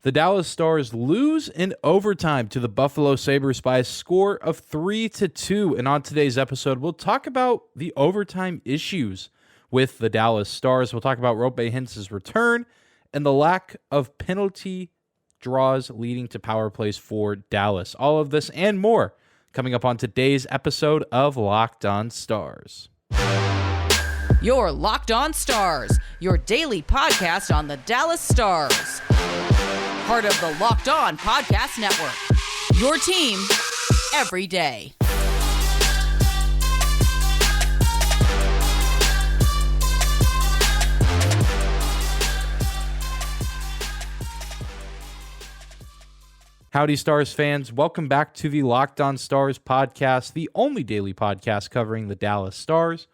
The Dallas Stars lose in overtime to the Buffalo Sabres by a score of 3-2. And on today's episode, we'll talk about the overtime issues with the Dallas Stars. We'll talk about Rope Hintz's return and the lack of penalty draws leading to power plays for Dallas. All of this and more coming up on today's episode of Locked On Stars. Your Locked On Stars, your daily podcast on the Dallas Stars. Part of the Locked On Podcast Network, your team every day. Howdy, Stars fans. Welcome back to the Locked On Stars podcast, the only daily podcast covering the Dallas Stars,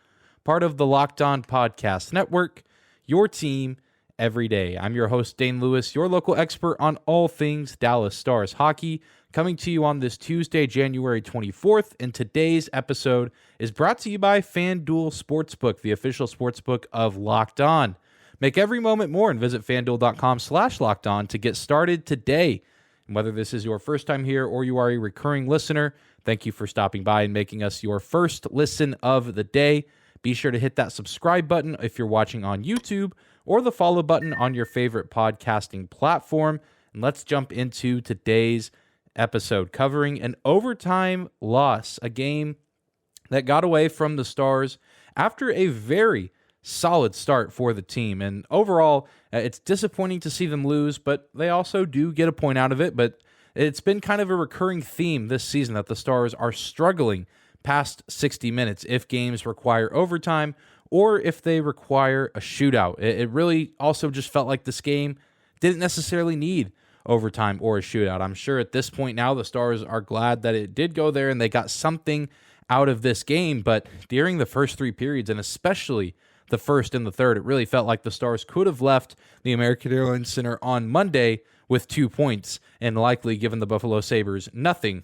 part of the Locked On Podcast Network, your team every day. I'm your host, Dane Lewis, your local expert on all things Dallas Stars hockey, coming to you on this Tuesday, January 24th, and today's episode is brought to you by FanDuel Sportsbook, the official sportsbook of Locked On. Make every moment more and visit FanDuel.com/LockedOn to get started today. And whether this is your first time here or you are a recurring listener, thank you for stopping by and making us your first listen of the day. Be sure to hit that subscribe button if you're watching on YouTube, or the follow button on your favorite podcasting platform. And let's jump into today's episode covering an overtime loss, a game that got away from the Stars after a very solid start for the team. And overall, it's disappointing to see them lose, but they also do get a point out of it. But it's been kind of a recurring theme this season that the Stars are struggling past 60 minutes if games require overtime or if they require a shootout. It really also just felt like this game didn't necessarily need overtime or a shootout. I'm sure at this point now the Stars are glad that it did go there and they got something out of this game. But during the first three periods, and especially the first and the third, it really felt like the Stars could have left the American Airlines Center on Monday with 2 points and likely given the Buffalo Sabres nothing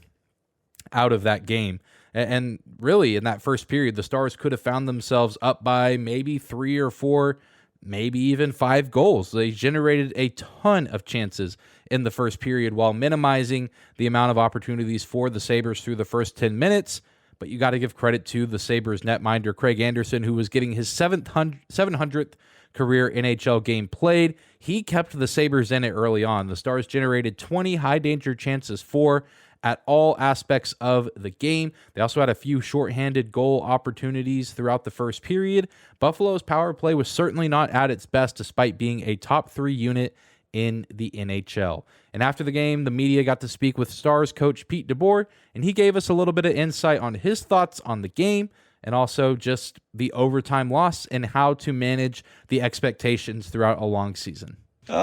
out of that game. And really, in that first period, the Stars could have found themselves up by maybe 3 or 4, maybe even 5 goals. They generated a ton of chances in the first period while minimizing the amount of opportunities for the Sabres through the first 10 minutes. But you got to give credit to the Sabres netminder, Craig Anderson, who was getting his 700th career NHL game played. He kept the Sabres in it early on. The Stars generated 20 high-danger chances for at all aspects of the game. They also had a few shorthanded goal opportunities throughout the first period. Buffalo's power play was certainly not at its best despite being a top 3 unit in the NHL. And after the game, the media got to speak with Stars coach Pete DeBoer, and he gave us a little bit of insight on his thoughts on the game and also just the overtime loss and how to manage the expectations throughout a long season. You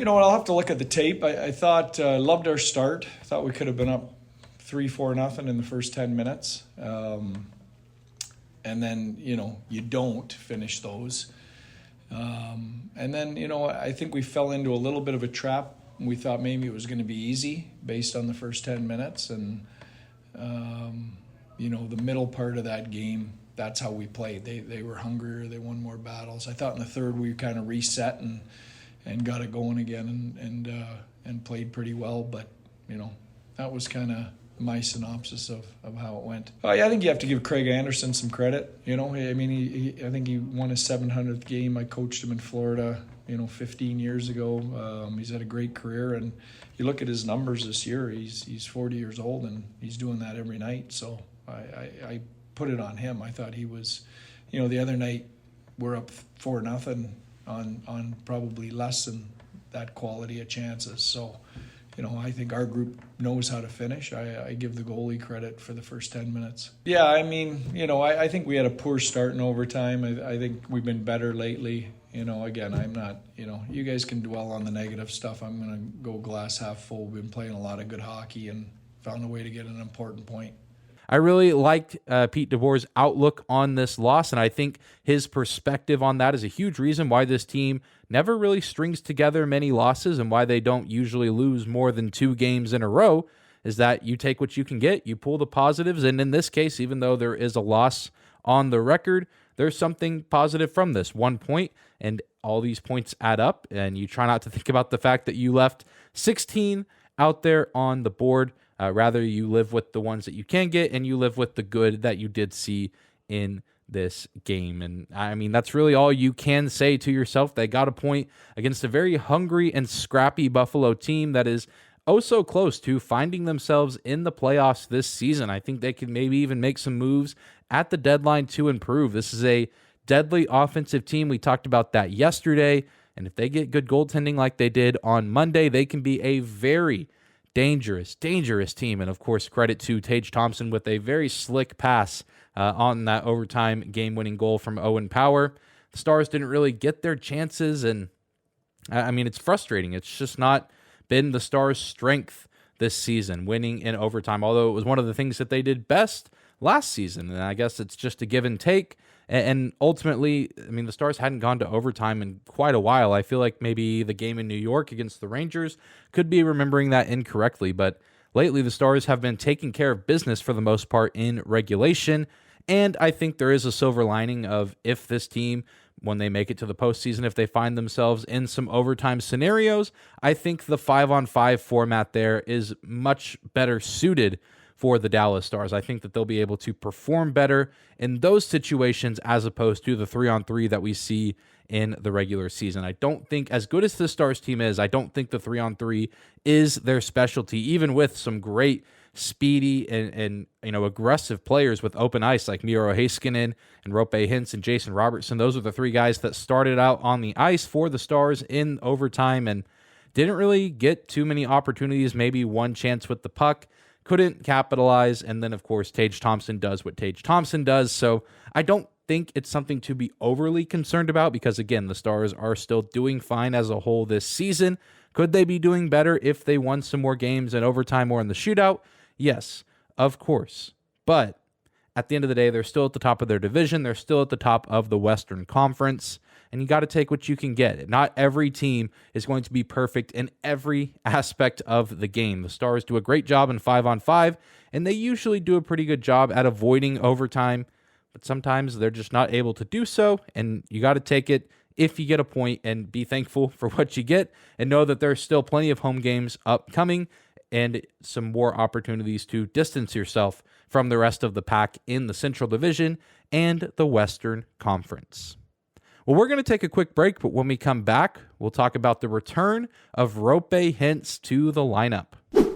know what? I'll have to look at the tape. I thought, loved our start. I thought we could have been up 3-4-0 in the first 10 minutes. And then, you don't finish those. And then, I think we fell into a little bit of a trap. We thought maybe it was going to be easy based on the first 10 minutes. And, the middle part of that game, that's how we played. They were hungrier. They won more battles. I thought in the third we kind of reset and got it going again and played pretty well. But, that was kind of my synopsis of how it went. I think you have to give Craig Anderson some credit. I think he won his 700th game. I coached him in Florida, 15 years ago. He's had a great career. And you look at his numbers this year, he's 40 years old and he's doing that every night. So I put it on him. I thought he was, the other night we're up 4-0 on probably less than that quality of chances. So, I think our group knows how to finish. I give the goalie credit for the first 10 minutes. Yeah, I think we had a poor start in overtime. I think we've been better lately. Again, I'm not, you guys can dwell on the negative stuff. I'm going to go glass half full. We've been playing a lot of good hockey and found a way to get an important point. I really liked Pete DeBoer's outlook on this loss, and I think his perspective on that is a huge reason why this team never really strings together many losses and why they don't usually lose more than 2 games in a row, is that you take what you can get, you pull the positives, and in this case, even though there is a loss on the record, there's something positive from this. 1 point and all these points add up, and you try not to think about the fact that you left 16 out there on the board. Rather, you live with the ones that you can get, and you live with the good that you did see in this game. And I mean, that's really all you can say to yourself. They got a point against a very hungry and scrappy Buffalo team that is oh so close to finding themselves in the playoffs this season. I think they can maybe even make some moves at the deadline to improve. This is a deadly offensive team. We talked about that yesterday. And if they get good goaltending like they did on Monday, they can be a very dangerous team. And of course, credit to Tage Thompson with a very slick pass on that overtime game-winning goal from Owen Power. The Stars didn't really get their chances, and I mean, it's frustrating. It's just not been the Stars' strength this season, winning in overtime, although it was one of the things that they did best last season. And I guess it's just a give and take. And ultimately, I mean, the Stars hadn't gone to overtime in quite a while. I feel like maybe the game in New York against the Rangers could be remembering that incorrectly. But lately, the Stars have been taking care of business for the most part in regulation. And I think there is a silver lining of if this team, when they make it to the postseason, if they find themselves in some overtime scenarios, I think the 5-on-5 format there is much better suited for the Dallas Stars. I think that they'll be able to perform better in those situations as opposed to the 3-on-3 that we see in the regular season. I don't think, as good as the Stars team is, I don't think the 3-on-3 is their specialty, even with some great speedy and aggressive players with open ice like Miro Heiskanen and Rope Hintz and Jason Robertson. Those are the three guys that started out on the ice for the Stars in overtime and didn't really get too many opportunities, maybe one chance with the puck, couldn't capitalize, and then of course Tage Thompson does what Tage Thompson does. So I don't think it's something to be overly concerned about because, again, the Stars are still doing fine as a whole this season. Could they be doing better if they won some more games in overtime or in the shootout? Yes, of course. But at the end of the day, they're still at the top of their division. They're still at the top of the Western Conference. And you got to take what you can get. Not every team is going to be perfect in every aspect of the game. The Stars do a great job in 5-on-5, and they usually do a pretty good job at avoiding overtime. But sometimes they're just not able to do so, and you got to take it if you get a point and be thankful for what you get and know that there's still plenty of home games upcoming and some more opportunities to distance yourself from the rest of the pack in the Central Division and the Western Conference. Well, we're going to take a quick break, but when we come back, we'll talk about the return of Rope Hintz to the lineup.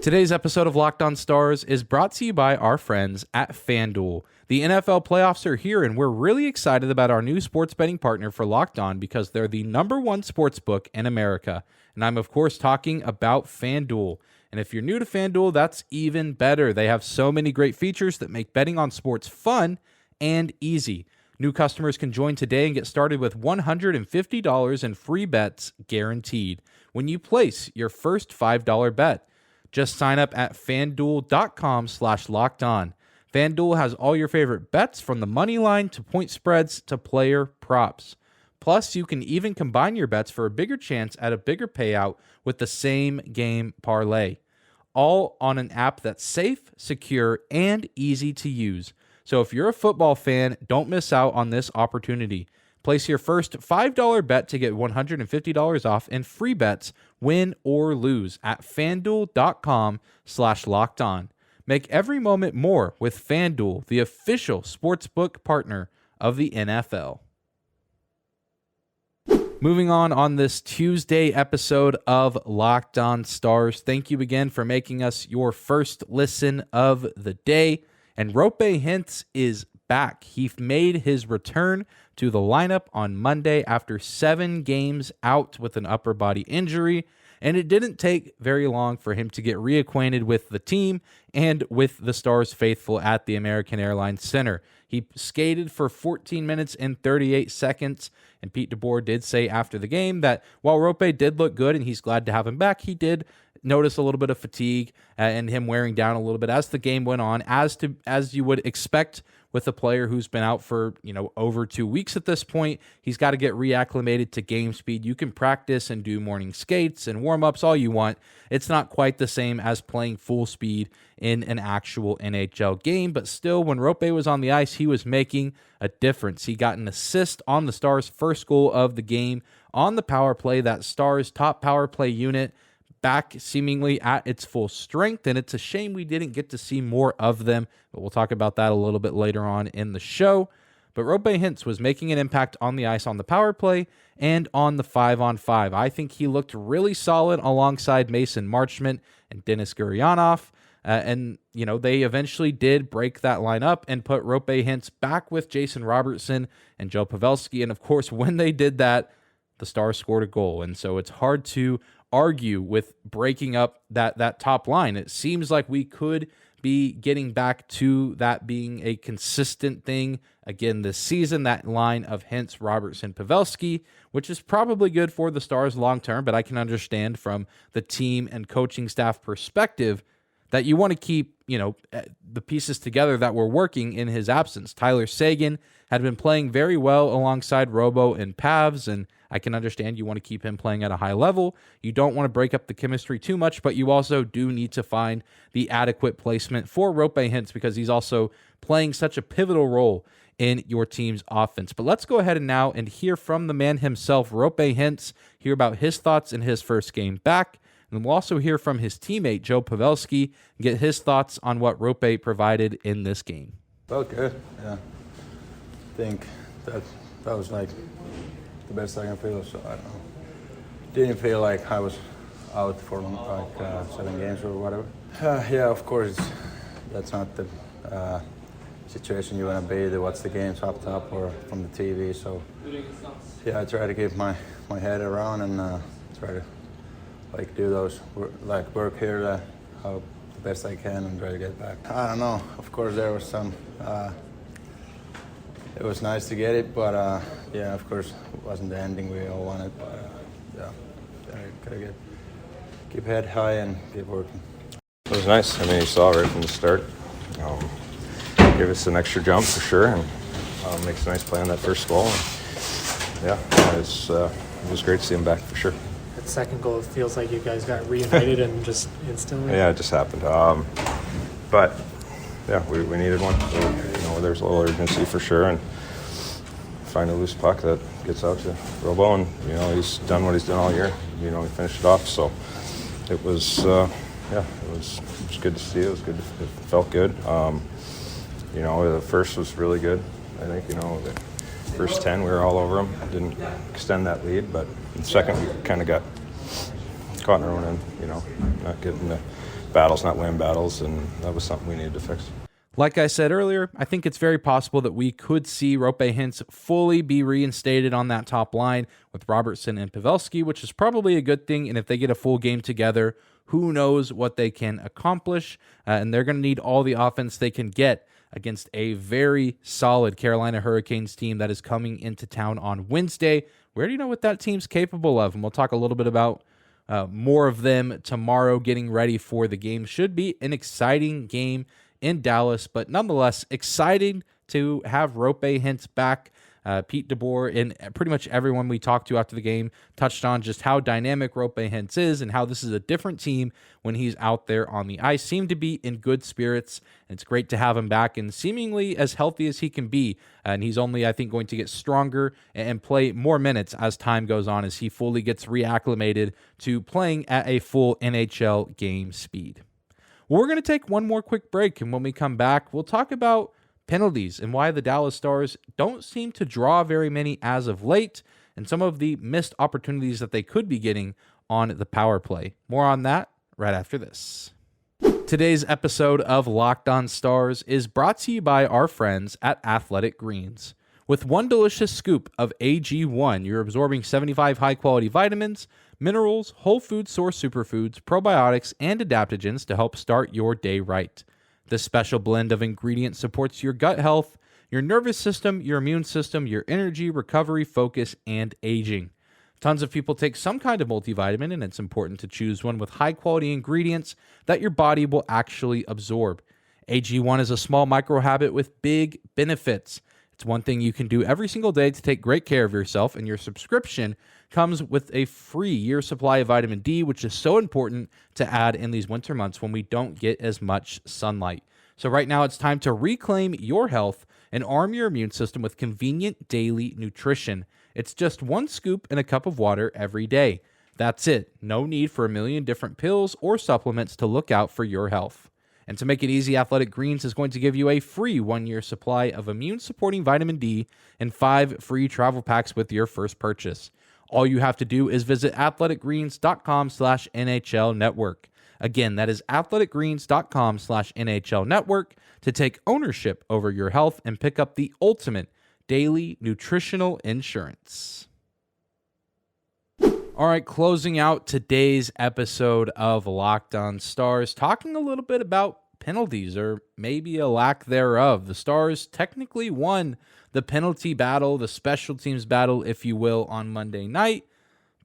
Today's episode of Locked On Stars is brought to you by our friends at FanDuel. The NFL playoffs are here, and we're really excited about our new sports betting partner for Locked On because they're the #1 sports book in America. And I'm, of course, talking about FanDuel. And if you're new to FanDuel, that's even better. They have so many great features that make betting on sports fun and easy. New customers can join today and get started with $150 in free bets guaranteed when you place your first $5 bet. Just sign up at FanDuel.com/lockedon. FanDuel has all your favorite bets from the money line to point spreads to player props. Plus, you can even combine your bets for a bigger chance at a bigger payout with the same game parlay. All on an app that's safe, secure, and easy to use. So if you're a football fan, don't miss out on this opportunity. Place your first $5 bet to get $150 off and free bets, win or lose, at FanDuel.com/lockedon. Make every moment more with FanDuel, the official sportsbook partner of the NFL. Moving on this Tuesday episode of Locked On Stars, thank you again for making us your first listen of the day. And Rope Hintz is back. He made his return to the lineup on Monday after 7 games out with an upper body injury. And it didn't take very long for him to get reacquainted with the team and with the Stars faithful at the American Airlines Center. He skated for 14 minutes and 38 seconds, and Pete DeBoer did say after the game that while Rope did look good and he's glad to have him back, he did notice a little bit of fatigue and him wearing down a little bit as the game went on, as you would expect with a player who's been out for, over 2 weeks at this point. He's got to get reacclimated to game speed. You can practice and do morning skates and warm-ups all you want. It's not quite the same as playing full speed in an actual NHL game, but still, when Rope was on the ice, he was making a difference. He got an assist on the Stars' first goal of the game on the power play, that Stars' top power play unit back seemingly at its full strength, and it's a shame we didn't get to see more of them, but we'll talk about that a little bit later on in the show. But Rope Hintz was making an impact on the ice on the power play and on the 5-on-5. I think he looked really solid alongside Mason Marchment and Denis Gurianov, and they eventually did break that line up and put Rope Hintz back with Jason Robertson and Joe Pavelski, and of course, when they did that, the Stars scored a goal, and so it's hard to argue with breaking up that top line. It seems like we could be getting back to that being a consistent thing again this season, that line of Hintz, Robertson, Pavelski, which is probably good for the Stars long term, but I can understand from the team and coaching staff perspective that you want to keep, the pieces together that were working in his absence. Tyler Seguin had been playing very well alongside Robo and Pavs, and I can understand you want to keep him playing at a high level. You don't want to break up the chemistry too much, but you also do need to find the adequate placement for Rope Hintz because he's also playing such a pivotal role in your team's offense. But let's go ahead and now hear from the man himself, Rope Hintz, hear about his thoughts in his first game back. And we'll also hear from his teammate, Joe Pavelski, and get his thoughts on what Rope provided in this game. Felt good, yeah. I think that was like the best I can feel, so I don't know. Didn't feel like I was out for 7 games or whatever. Yeah, of course, that's not the situation you want to be, to watch the games up top or from the TV, so yeah, I try to keep my head around and try to do those, work here how the best I can and try to get back. I don't know, of course there was some, it was nice to get it, but yeah, of course it wasn't the ending we all wanted, but yeah, gotta keep head high and keep working. It was nice. I mean, you saw right from the start. Gave us an extra jump for sure, and makes a nice play on that first goal. And, yeah, it was great to see him back for sure. That second goal, it feels like you guys got reunited and just instantly. Yeah, it just happened. But yeah, we needed one. So, there's a little urgency for sure, and find a loose puck that gets out to Robo, and he's done what he's done all year. He finished it off. So it was it was good to see. It was good. It felt good. The first was really good. I think the first 10 we were all over them. Didn't extend that lead, but in the second we kind of got caught in our own end. Not getting the battles, not winning battles, and that was something we needed to fix. Like I said earlier, I think it's very possible that we could see Rope Hintz fully be reinstated on that top line with Robertson and Pavelski, which is probably a good thing. And if they get a full game together, who knows what they can accomplish. And they're going to need all the offense they can get against a very solid Carolina Hurricanes team that is coming into town on Wednesday. We already know what that team's capable of, and we'll talk a little bit about more of them tomorrow getting ready for the game. Should be an exciting game in Dallas, but nonetheless exciting to have Rope Hintz back. Pete DeBoer and pretty much everyone we talked to after the game touched on just how dynamic Rope Hintz is and how this is a different team when he's out there on the ice. Seemed to be in good spirits, and it's great to have him back and seemingly as healthy as he can be. And he's only, I think, going to get stronger and play more minutes as time goes on as he fully gets reacclimated to playing at a full NHL game speed. We're going to take one more quick break, and when we come back, we'll talk about penalties and why the Dallas Stars don't seem to draw very many as of late, and some of the missed opportunities that they could be getting on the power play. More on that right after this. Today's episode of Locked On Stars is brought to you by our friends at Athletic Greens. With one delicious scoop of AG1, you're absorbing 75 high-quality vitamins, minerals, whole food source superfoods, probiotics, and adaptogens to help start your day right. This special blend of ingredients supports your gut health, your nervous system, your immune system, your energy, recovery, focus, and aging. Tons of people take some kind of multivitamin, and it's important to choose one with high-quality ingredients that your body will actually absorb. AG1 is a small microhabit with big benefits. It's one thing you can do every single day to take great care of yourself, and your subscription comes with a free year supply of vitamin D, which is so important to add in these winter months when we don't get as much sunlight. So right now it's time to reclaim your health and arm your immune system with convenient daily nutrition. It's just one scoop in a cup of water every day. That's it. No need for a million different pills or supplements to look out for your health. And to make it easy, Athletic Greens is going to give you a free 1-year supply of immune-supporting vitamin D and 5 free travel packs with your first purchase. All you have to do is visit athleticgreens.com/NHL Network. Again, that is athleticgreens.com/NHL Network to take ownership over your health and pick up the ultimate daily nutritional insurance. All right, closing out today's episode of Locked On Stars, talking a little bit about penalties, or maybe a lack thereof. The Stars technically won the penalty battle, the special teams battle, if you will, on Monday night,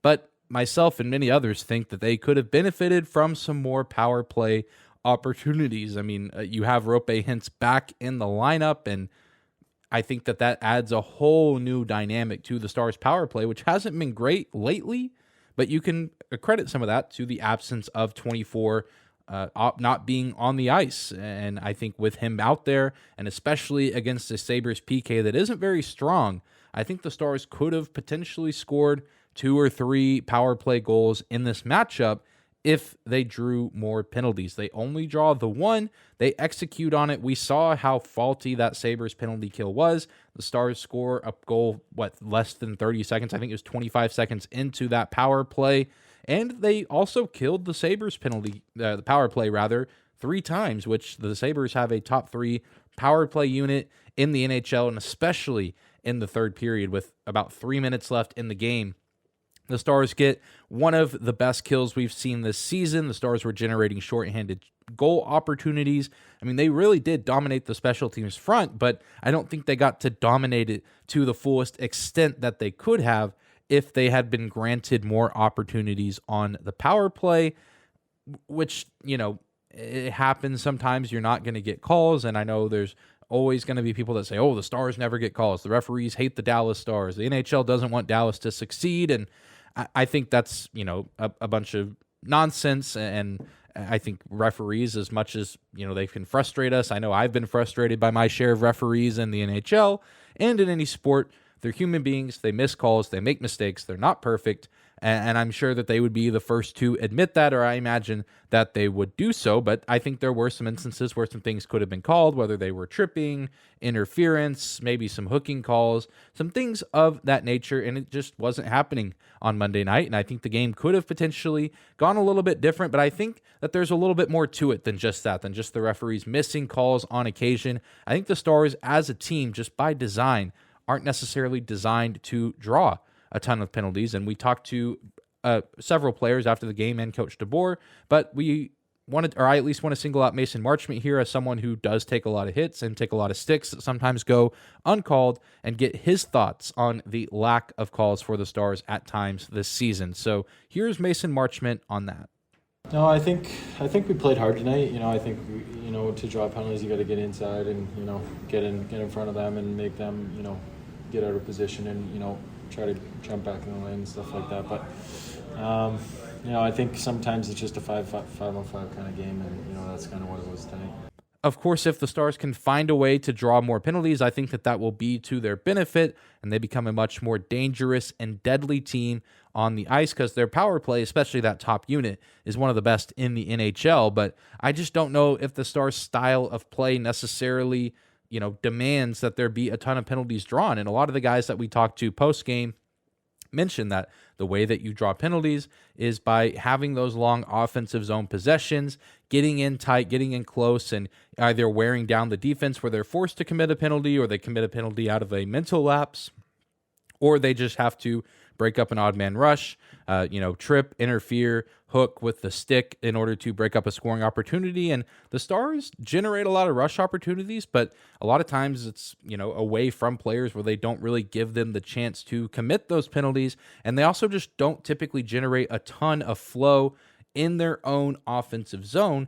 but myself and many others think that they could have benefited from some more power play opportunities. I mean, you have Rope Hintz back in the lineup, and I think that adds a whole new dynamic to the Stars power play, which hasn't been great lately, but you can credit some of that to the absence of 24 not being on the ice. And I think with him out there, and especially against the Sabres PK that isn't very strong, I think the Stars could have potentially scored 2 or 3 power play goals in this matchup if they drew more penalties. They only draw the one. They execute on it. We saw how faulty that Sabres penalty kill was. The Stars score a goal, less than 30 seconds? I think it was 25 seconds into that power play. And they also killed the Sabres penalty, the power play rather, 3 times, which the Sabres have a top 3 power play unit in the NHL, and especially in the third period with about 3 minutes left in the game. The Stars get one of the best kills we've seen this season. The Stars were generating shorthanded goal opportunities. I mean, they really did dominate the special teams front, but I don't think they got to dominate it to the fullest extent that they could have if they had been granted more opportunities on the power play, which, it happens sometimes. You're not going to get calls, and I know there's always going to be people that say, oh, the Stars never get calls. The referees hate the Dallas Stars. The NHL doesn't want Dallas to succeed, and I think that's, a bunch of nonsense, and I think referees, as much as, they can frustrate us. I know I've been frustrated by my share of referees in the NHL and in any sport. They're human beings. They miss calls. They make mistakes. They're not perfect. And I'm sure that they would be the first to admit that, or I imagine that they would do so. But I think there were some instances where some things could have been called, whether they were tripping, interference, maybe some hooking calls, some things of that nature. And it just wasn't happening on Monday night. And I think the game could have potentially gone a little bit different. But I think that there's a little bit more to it than just that, than just the referees missing calls on occasion. I think the Stars as a team, just by design, aren't necessarily designed to draw a ton of penalties. And we talked to several players after the game and Coach DeBoer, but I at least want to single out Mason Marchment here as someone who does take a lot of hits and take a lot of sticks that sometimes go uncalled, and get his thoughts on the lack of calls for the Stars at times this season. So here's Mason Marchment on that. No, I think we played hard tonight. I think to draw penalties, you got to get inside and get in front of them and make them get out of position and try to jump back in the lane and stuff like that. But I think sometimes it's just a 5-on-5 kind of game, and that's kind of what it was tonight. Of course, if the Stars can find a way to draw more penalties, I think that will be to their benefit, and they become a much more dangerous and deadly team on the ice, because their power play, especially that top unit, is one of the best in the NHL. But I just don't know if the Stars' style of play necessarily, demands that there be a ton of penalties drawn. And a lot of the guys that we talked to post-game mentioned that the way that you draw penalties is by having those long offensive zone possessions, getting in tight, getting in close, and either wearing down the defense where they're forced to commit a penalty, or they commit a penalty out of a mental lapse, or they just have to break up an odd man rush, trip, interfere, hook with the stick in order to break up a scoring opportunity. And the Stars generate a lot of rush opportunities, but a lot of times it's, away from players where they don't really give them the chance to commit those penalties. And they also just don't typically generate a ton of flow in their own offensive zone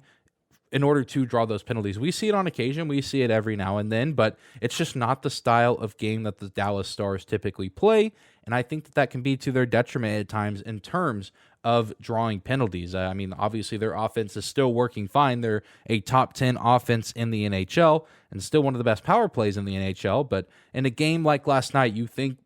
in order to draw those penalties. We see it on occasion. We see it every now and then, but it's just not the style of game that the Dallas Stars typically play. And I think that can be to their detriment at times in terms of drawing penalties. Obviously their offense is still working fine. They're a top 10 offense in the NHL and still one of the best power plays in the NHL. But in a game like last night, you think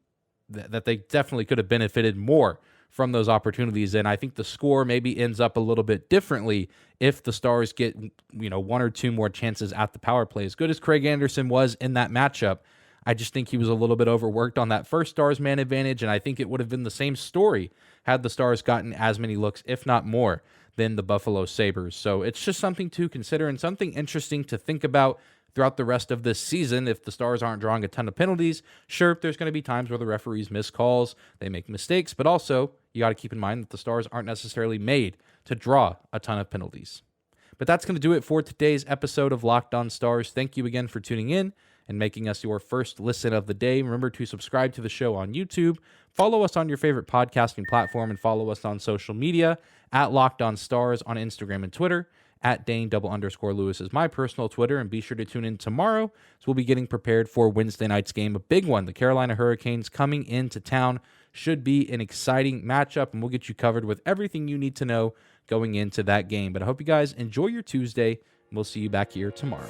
that they definitely could have benefited more from those opportunities. And I think the score maybe ends up a little bit differently if the Stars get, one or two more chances at the power play. As good as Craig Anderson was in that matchup, I just think he was a little bit overworked on that first Stars man advantage, and I think it would have been the same story had the Stars gotten as many looks, if not more, than the Buffalo Sabres. So it's just something to consider and something interesting to think about throughout the rest of this season. If the Stars aren't drawing a ton of penalties, sure, there's going to be times where the referees miss calls, they make mistakes, but also you got to keep in mind that the Stars aren't necessarily made to draw a ton of penalties. But that's going to do it for today's episode of Locked On Stars. Thank you again for tuning in and making us your first listen of the day. Remember to subscribe to the show on YouTube, follow us on your favorite podcasting platform, and follow us on social media at Locked On Stars on Instagram and Twitter. At Dane_Lewis is my personal Twitter, and be sure to tune in tomorrow as we'll be getting prepared for Wednesday night's game, a big one. The Carolina Hurricanes coming into town. Should be an exciting matchup, and we'll get you covered with everything you need to know going into that game. But I hope you guys enjoy your Tuesday, and we'll see you back here tomorrow.